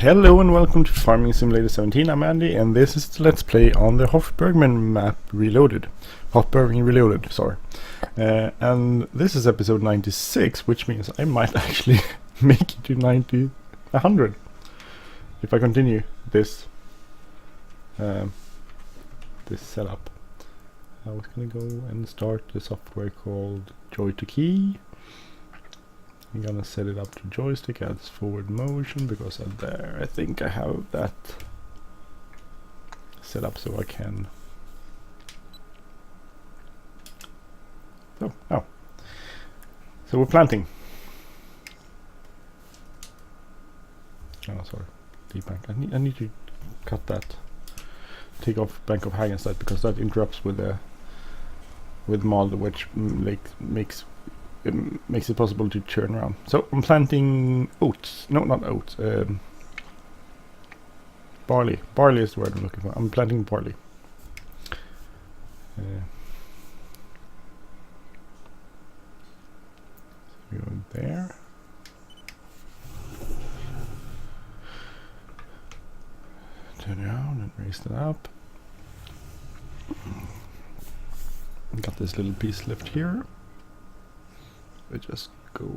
Hello and welcome to Farming Simulator 17. I'm Andy and this is the Let's Play on the Hof Bergmann map Reloaded. Hof Bergmann Reloaded, sorry. And this is episode 96, which means I might actually make it to 100 if I continue this this setup. I was gonna go and start the software called Joy to Key. I'm gonna set it up to joystick, adds forward motion, because I think I have that set up so I can. So we're planting. Oh, sorry, D-bank. I need to cut that. Take off Bank of Hagenstedt because that interrupts with mod, which makes it possible to turn around. So I'm planting oats. No, not oats. Barley. Barley is the word I'm looking for. I'm planting barley. So go there. Turn around and raise that up. Got this little piece left here. I just go.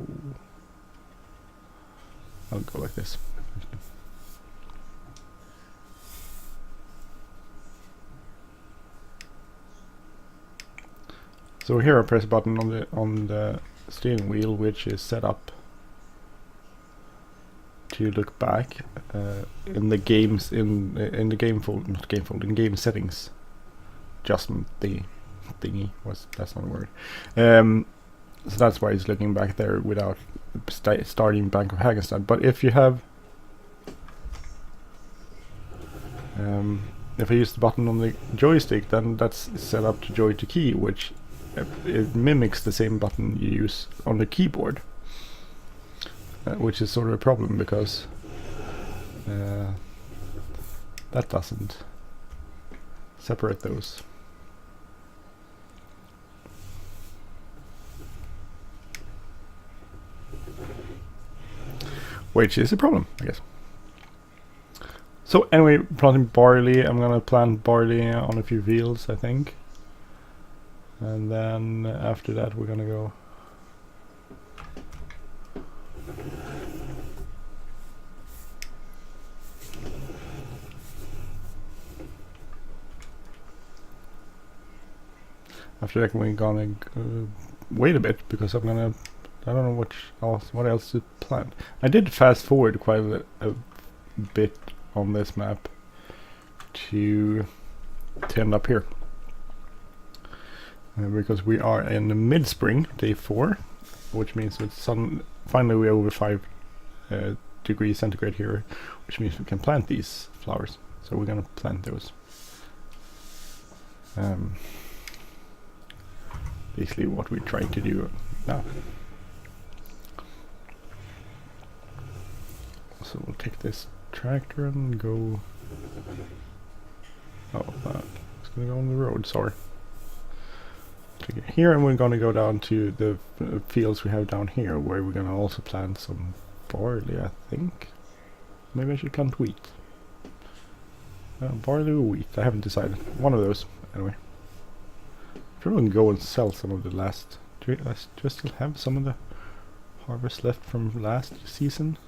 I'll go like this. So here I press a button on the steering wheel, which is set up to look back in the games in the game folder, not game folder, in game settings. Adjustment thingy. That's not a word. So that's why it's looking back there without starting Bank of Hagenstedt. But if you have, if I use the button on the joystick, then that's set up to Joy to Key, which it mimics the same button you use on the keyboard, which is sort of a problem because that doesn't separate those. Which is a problem, I guess. So anyway, planting barley. I'm gonna plant barley on a few fields, I think. And then after that we're gonna go. After that we're gonna wait a bit because I'm gonna. I don't know what else to plant. I did fast forward quite a bit on this map to end up here. Because we are in the mid-spring, day 4, which means it's finally we're over 5 degrees centigrade here, which means we can plant these flowers. So we're gonna plant those. Basically what we're trying to do now. So we'll take this tractor and go. Oh, it's gonna go on the road. Sorry. Take it here, and we're gonna go down to the fields we have down here, where we're gonna also plant some barley. I think. Maybe I should plant wheat. Barley or wheat? I haven't decided. One of those, anyway. If we can go and sell some of the last. Do I still have some of the harvest left from last season?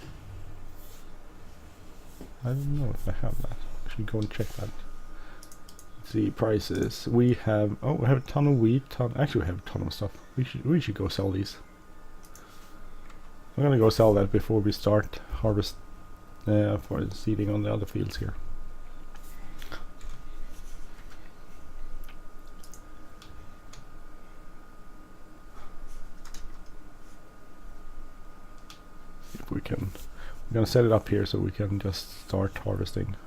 I don't know if I have that. I should go and check that. Let's see, prices. We have a ton of wheat. Actually, we have a ton of stuff. We should go sell these. I'm gonna go sell that before we start harvest for the seeding on the other fields here. If we can. I'm gonna set it up here so we can just start harvesting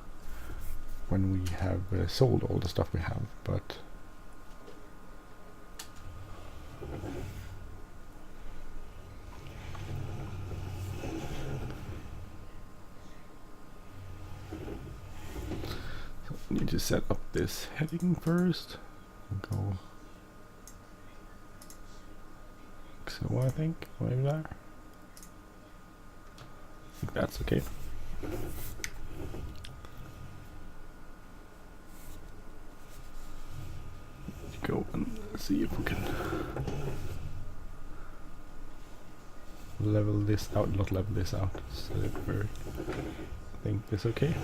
when we have sold all the stuff we have, but so I need to set up this heading first. Go so I think maybe there. I think that's okay. Let's see if we can level this out, not level this out, so that we're, I think this okay.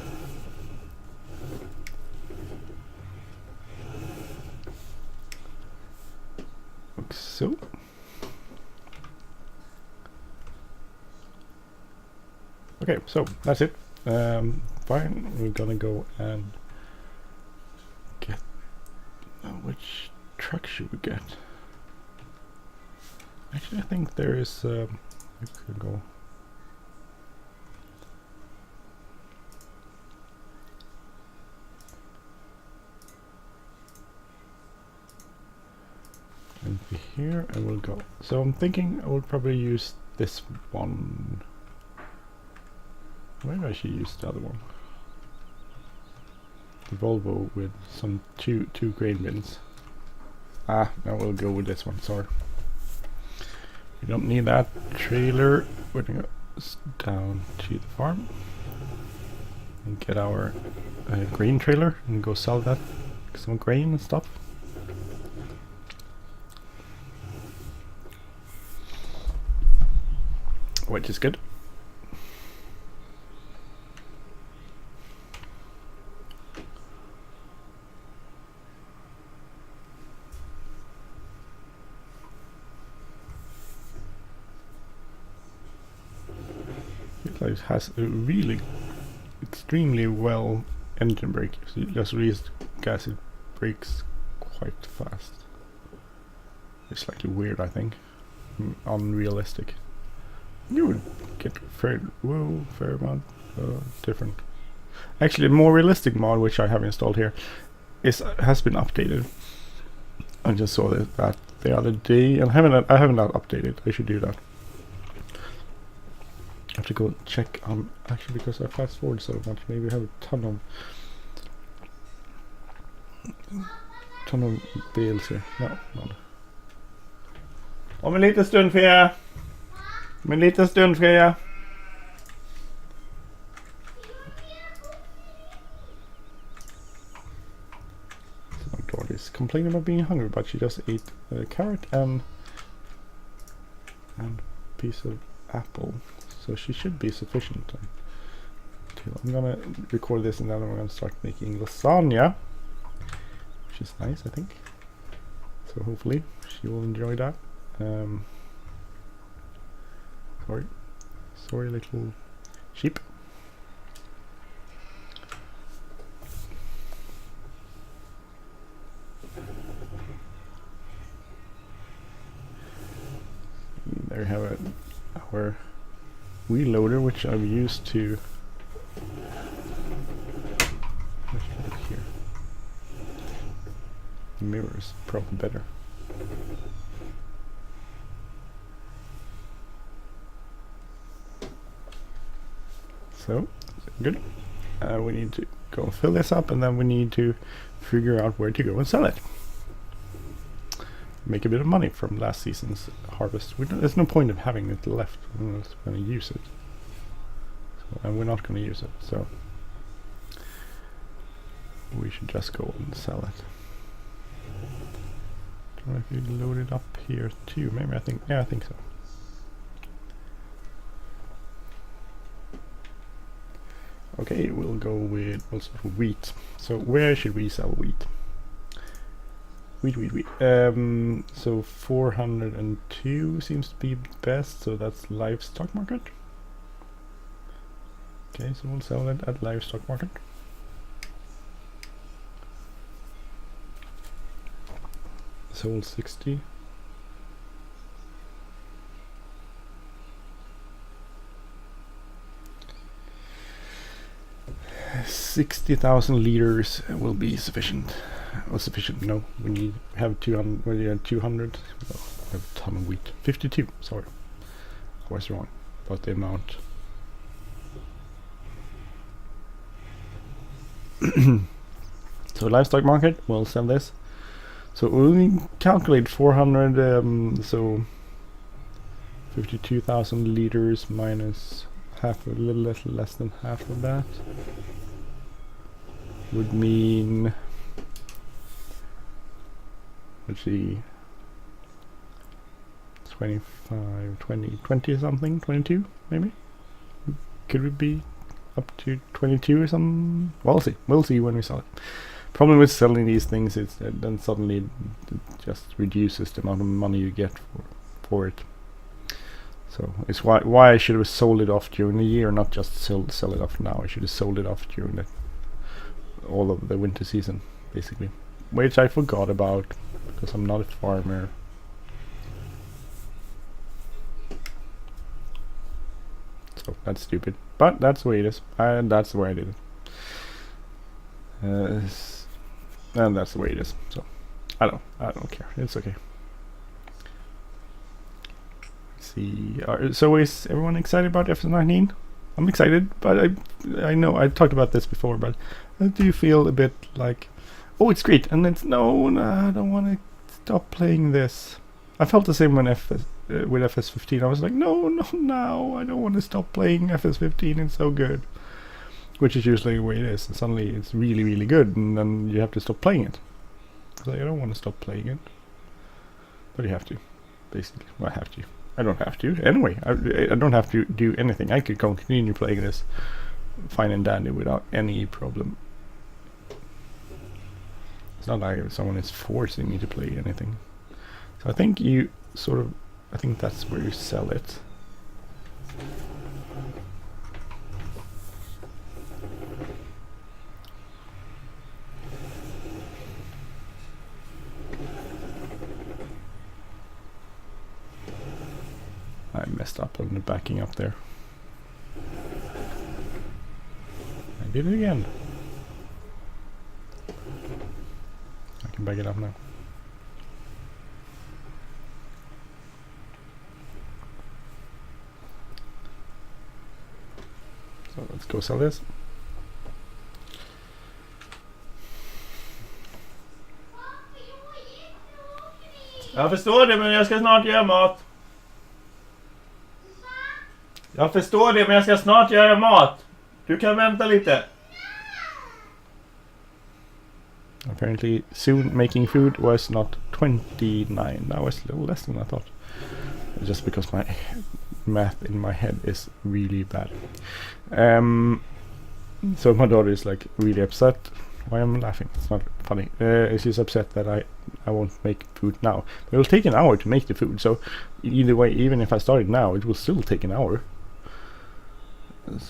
Like so. Okay, so that's it. Fine, we're gonna go and get which truck should we get? Actually, I think there is we could go and be here, and we'll go. So I'm thinking I will probably use this one. Maybe I should use the other one. The Volvo with some two grain bins. Ah, now we'll go with this one, sorry. We don't need that trailer. We're gonna go down to the farm and get our grain trailer and go sell that, some grain and stuff. Which is good. It has a really extremely well engine brake. So you just realized gas, it brakes quite fast. It's slightly weird, I think. Unrealistic. You would get fair amount different. Actually, the more realistic mod, which I have installed here, has been updated. I just saw that the other day, and I haven't updated. I should do that. I have to go check on, actually, because I fast forward so much, maybe I have a ton of bales here. No, not. Om en liten stund Freja. Om en liten stund Freja. So my daughter is complaining about being hungry, but she just ate a carrot and a piece of apple. So she should be sufficient. I'm gonna record this and then I'm gonna start making lasagna, which is nice, I think. So hopefully she will enjoy that. Sorry, little sheep. There we have our wheel loader, which I've used to. Let's look here. The mirror is probably better. So good. We need to go fill this up, and then we need to figure out where to go and sell it. Make a bit of money from last season's harvest. There's no point of having it left unless we're going to use it. So, and we're not going to use it, so we should just go and sell it. Don't know if you load it up here too. Maybe I think so. Okay, we'll go with also wheat. So where should we sell wheat? Wheat. So 402 seems to be best, so that's livestock market. Okay, so we'll sell it at livestock market. Sold 60. $60,000 will be sufficient. Well, sufficient. No, we have 200. We have 200. Well, we have a ton of wheat. 52. Sorry, I was wrong about the amount. So livestock market, we'll sell this. So we'll calculate 400. So 52,000 liters minus half, a little less than half of that would mean let's see, 25, 20, 20 something, 22 maybe? Could it be up to 22 or something? We'll see when we sell it. Problem with selling these things is that then suddenly it just reduces the amount of money you get for it. So it's why I should have sold it off during the year, not just sell it off now. I should have sold it off during all of the winter season, basically. Which I forgot about, because I'm not a farmer. So that's stupid. But that's the way it is. And that's the way I did it. And that's the way it is. So I don't care. It's okay. See, so is everyone excited about FS19? I'm excited, but I know I talked about this before, but do you feel a bit like, oh, it's great, and it's no, I don't want to stop playing this. I felt the same when with FS15. I was like, no, I don't want to stop playing FS15. It's so good, which is usually the way it is. And suddenly it's really, really good, and then you have to stop playing it. So I don't want to stop playing it, but you have to, basically. Well, I have to. I don't have to. Anyway, I don't have to do anything. I could continue playing this fine and dandy without any problem. It's not like someone is forcing me to play anything. So I think you sort of, I think that's where you sell it. I messed up on the backing up there. I did it again. I can back it up now. So let's go sell this. Jag förstår det, men jag ska snart göra mat. Jag förstår det, men jag ska snart göra mat. Du kan vänta lite. Apparently soon making food was not 29. That was a little less than I thought. Just because my math in my head is really bad. So my daughter is like really upset. Why am I laughing? It's not funny. She's upset that I won't make food now. But it'll take an hour to make the food. So either way, even if I start it now, it will still take an hour.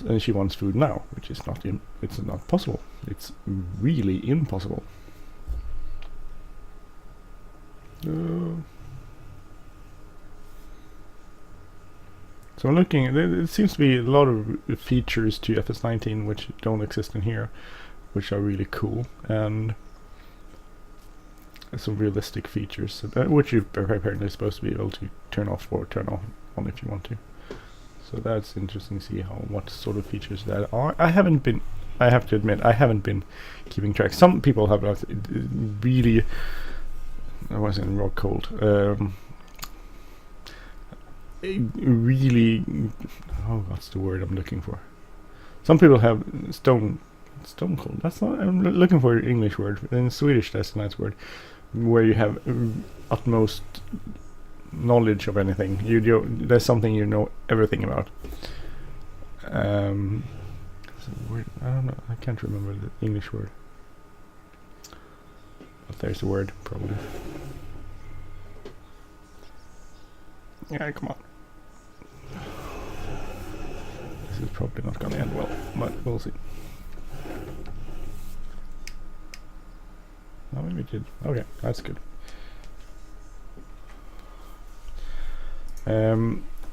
And she wants food now, which is not it's not possible. It's really impossible. So I'm looking. There seems to be a lot of features to FS19 which don't exist in here, which are really cool, and some realistic features, which you're apparently supposed to be able to turn off or turn on if you want to. So that's interesting to see what sort of features that are. I have to admit, I haven't been keeping track. Some people have really, I was in rock cold. Really, oh, what's the word I'm looking for? Some people have stone cold. That's not. I'm looking for an English word. In Swedish, that's a nice word, where you have utmost knowledge of anything. There's something you know everything about. Word, I don't know. I can't remember the English word. But there's the word, probably. Yeah, come on. This is probably not going to end well, but we'll see. Oh, maybe it did. Okay, that's good.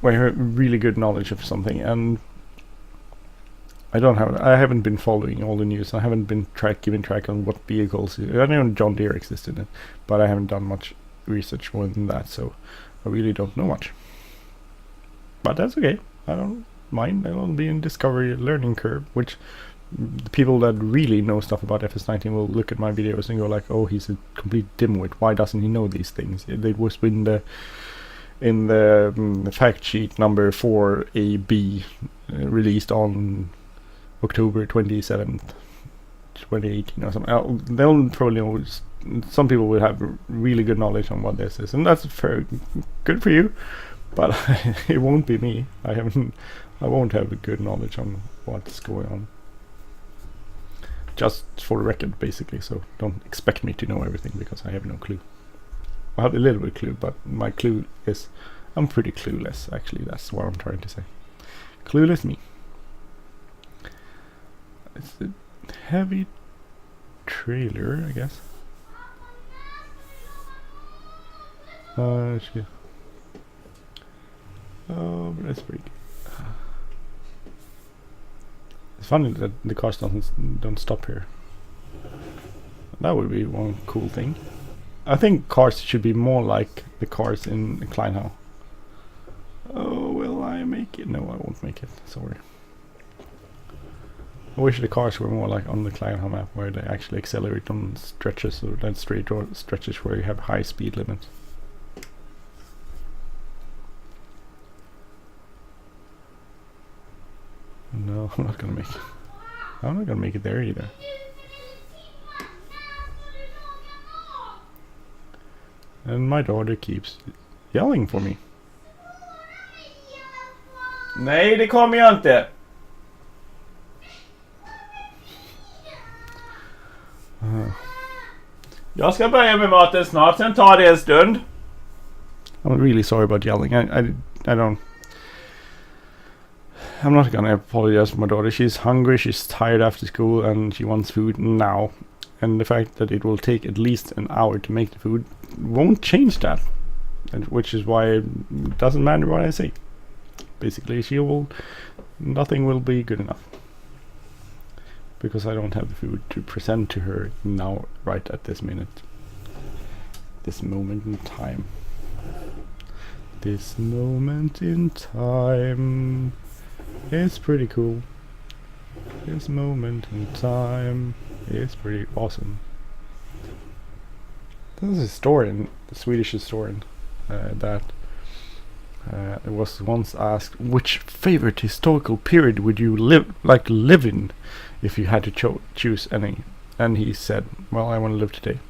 We have really good knowledge of something, and I haven't been following all the news. I haven't been keeping track on what vehicles. I know John Deere existed, but I haven't done much research more than that, so I really don't know much. But that's okay. I don't mind. I'll be in discovery learning curve, which the people that really know stuff about FS19 will look at my videos and go like, oh, he's a complete dimwit. Why doesn't he know these things? It was in the fact sheet number 4AB released on October 27th, 2018 or something. They'll probably some people will have really good knowledge on what this is, and that's very good for you. But it won't be me. I won't have a good knowledge on what's going on. Just for the record, basically. So don't expect me to know everything, because I have no clue. I have a little bit of clue, but my clue is I'm pretty clueless. Actually, that's what I'm trying to say. Clueless me. It's a heavy trailer, I guess. Oh, but that's pretty good. It's funny that the cars don't stop here. That would be one cool thing. I think cars should be more like the cars in Klein. Oh, will I make it? No, I won't make it. Sorry. I wish the cars were more like on the Klein map, where they actually accelerate on stretches, or that straight stretches where you have high speed limits. No, I'm not gonna make it. I'm not gonna make it there either. And my daughter keeps yelling for me. Nej, det kommer jag inte. Jag ska börja med maten snart, sen tar det en stund. I'm really sorry about yelling. I'm not gonna apologize for my daughter. She's hungry, she's tired after school, and she wants food now. And the fact that it will take at least an hour to make the food won't change that. And which is why it doesn't matter what I say. Basically, nothing will be good enough. Because I don't have the food to present to her now, right at this minute. This moment in time. This moment in time. It's pretty cool. This moment in time is pretty awesome. There's a historian, the Swedish historian, that was once asked, which favorite historical period would you like to live in if you had to choose any? And he said, well, I want to live today.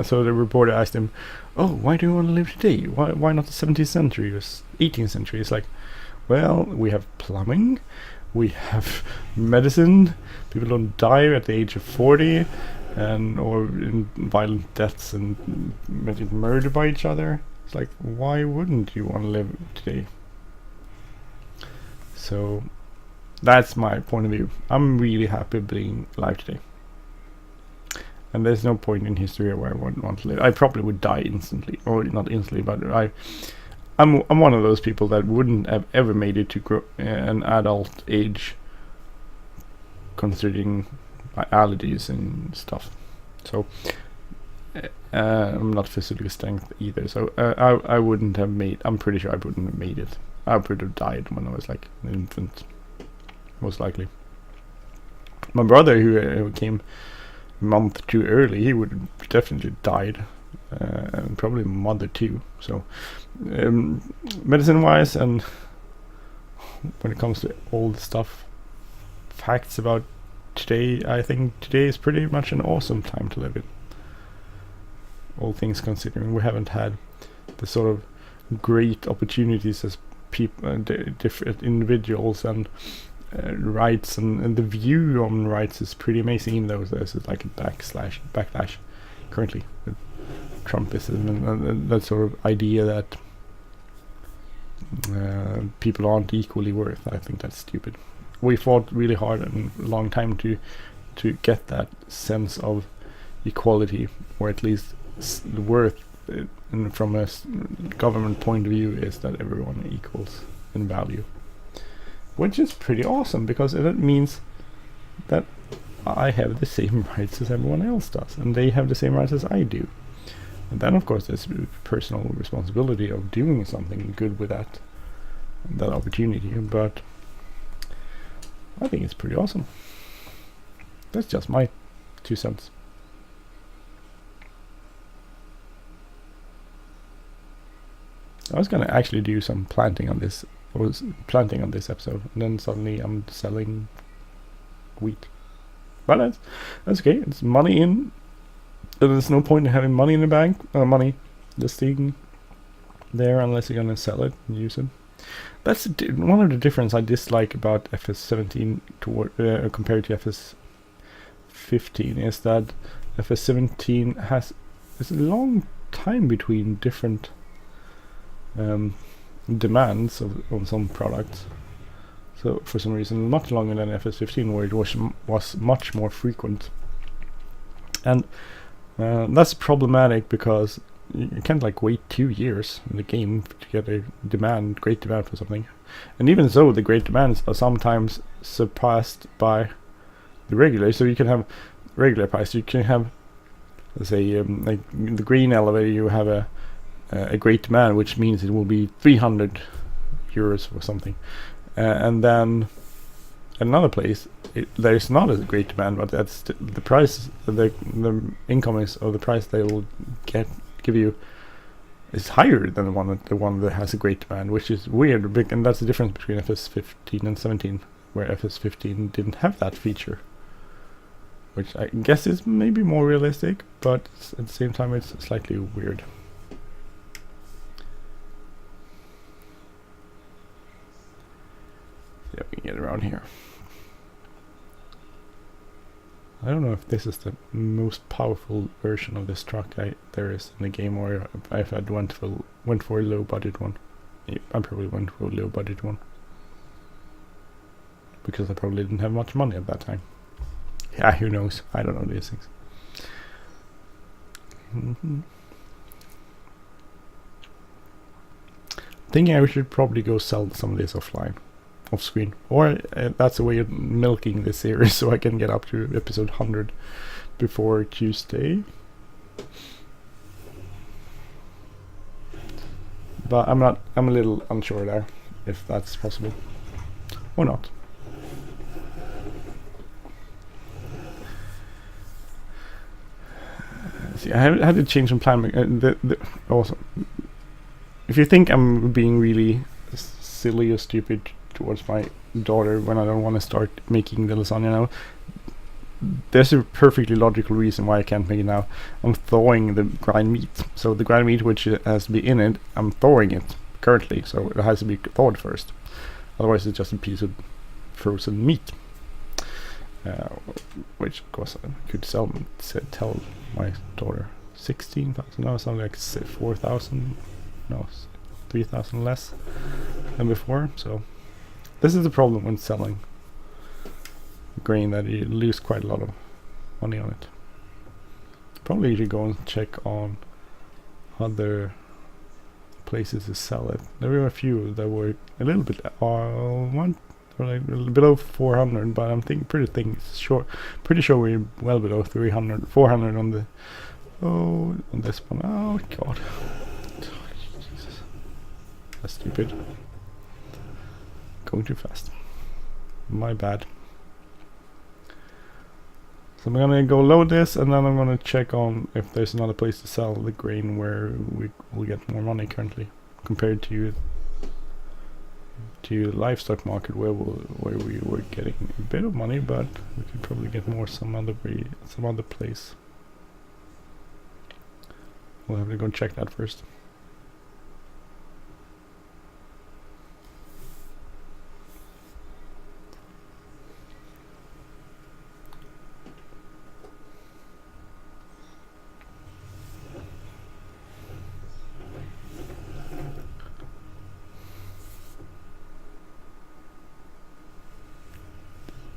So the reporter asked him, oh, why do you want to live today? Why not the 17th century or 18th century? It's like, well, we have plumbing, we have medicine, people don't die at the age of 40, or in violent deaths and murdered by each other. It's like, why wouldn't you want to live today? So that's my point of view. I'm really happy being alive today. And there's no point in history where I wouldn't want to live. I probably would die instantly, or not instantly, but I'm one of those people that wouldn't have ever made it to an adult age, considering my allergies and stuff. So I'm not physically strength either. So I wouldn't have made. I'm pretty sure I wouldn't have made it. I would have died when I was like an infant, most likely. My brother, who came a month too early, he would have definitely died. And probably mother too. So medicine wise, and when it comes to all the stuff, facts about today, I think today is pretty much an awesome time to live in, all things considering. We haven't had the sort of great opportunities as people, different individuals, and rights, and the view on rights is pretty amazing, even though there's like a backlash currently with Trumpism and that sort of idea that people aren't equally worth. I think that's stupid. We fought really hard and a long time to get that sense of equality, or at least the worth, and from a government point of view, is that everyone equals in value, which is pretty awesome, because it means that I have the same rights as everyone else does, and they have the same rights as I do. And then, of course, there's personal responsibility of doing something good with that opportunity. But I think it's pretty awesome. That's just my 2 cents. I was gonna actually do some planting on this. I was planting on this episode, and then suddenly I'm selling wheat. But that's okay. It's money in, there's no point in having money in the bank, just sitting there unless you're gonna sell it and use it. That's one of the difference I dislike about FS17 compared to FS15 is that FS17 has a long time between different demands on some products. So for some reason, much longer than FS15, where it was much more frequent, and that's problematic because you can't like wait 2 years in the game to get a great demand for something, and even so, the great demands are sometimes surpassed by the regular. So you can have regular price. You can have, let's say, like the green elevator. You have a great demand, which means it will be 300 euros or something. And then another place, there is not a great demand, but that's the price. The income is, or the price they will give you is higher than the one that has a great demand, which is weird. And that's the difference between FS15 and 17, where FS15 didn't have that feature, which I guess is maybe more realistic, but at the same time it's slightly weird. Yeah, we can get around here. I don't know if this is the most powerful version of this truck there is in the game, or if I went for a low budget one. I probably went for a low budget one, because I probably didn't have much money at that time. Yeah, who knows? I don't know these things. Thinking I should probably go sell some of this off screen, or that's a way of milking this series so I can get up to episode 100 before Tuesday. But I'm a little unsure there if that's possible or not. See, I had to change some plan. Also, if you think I'm being really silly or stupid towards my daughter when I don't want to start making the lasagna now, there's a perfectly logical reason why I can't make it now. I'm thawing the grind meat. So the grind meat, which has to be in it, I'm thawing it currently, so it has to be thawed first. Otherwise it's just a piece of frozen meat. Which of course I could tell my daughter 16,000, no, something like 4,000, no, 3,000 less than before. So this is the problem when selling grain, that you lose quite a lot of money on it. Probably you should go and check on other places to sell it. There were a few that were a little bit one like below 400, but I'm pretty sure we're well below 300, 400 on the on this one. Oh god, Jesus, that's stupid. Going too fast. My bad. So I'm gonna go load this, and then I'm gonna check on if there's another place to sell the grain where we will get more money currently compared to the livestock market, where we were getting a bit of money, but we could probably get more some other place. We'll have to go check that first.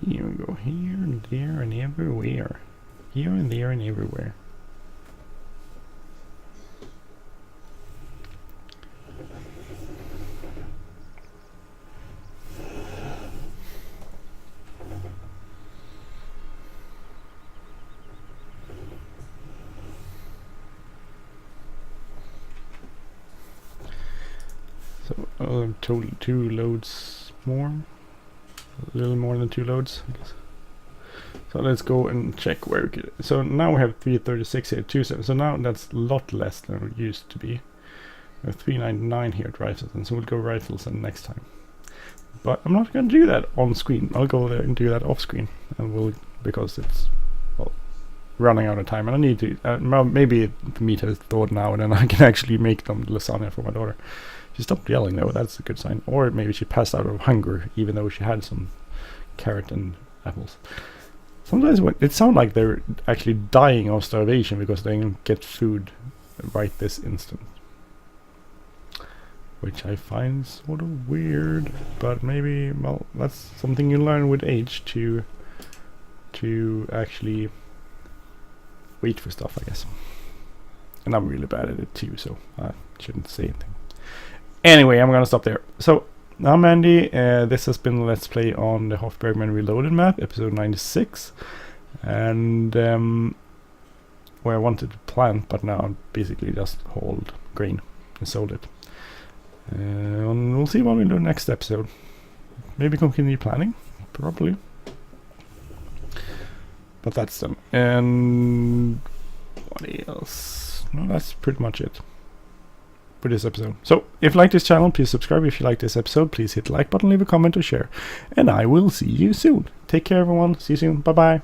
Here we go, here and there and everywhere. Here and there and everywhere. So, total 2 loads more. A little more than 2 loads, I guess. So let's go and check where we could. So now we have 336 here, 27. So now that's a lot less than it used to be. We have 399 here at rifles, and so we'll go rifles next time. But I'm not going to do that on screen. I'll go there and do that off screen, and because it's running out of time, and I need to. Maybe the meat has thawed now, and then I can actually make them lasagna for my daughter. She stopped yelling though. That's a good sign. Or maybe she passed out of hunger, even though she had some carrot and apples. Sometimes it sounds like they're actually dying of starvation because they don't get food right this instant, which I find sort of weird. But maybe, well, that's something you learn with age, to actually wait for stuff, I guess. And I'm really bad at it too, so I shouldn't say anything. Anyway, I'm gonna stop there. So I'm Andy. This has been Let's Play on the Hof Bergmann Reloaded map, episode 96, and where I wanted to plant, but now I'm basically just hauled grain and sold it. And we'll see what we'll do next episode. Maybe continue planning, probably. But that's done. And what else? No, that's pretty much it for this episode. So, if you like this channel, please subscribe. If you like this episode, please hit the like button, leave a comment or share. And I will see you soon. Take care, everyone. See you soon. Bye-bye.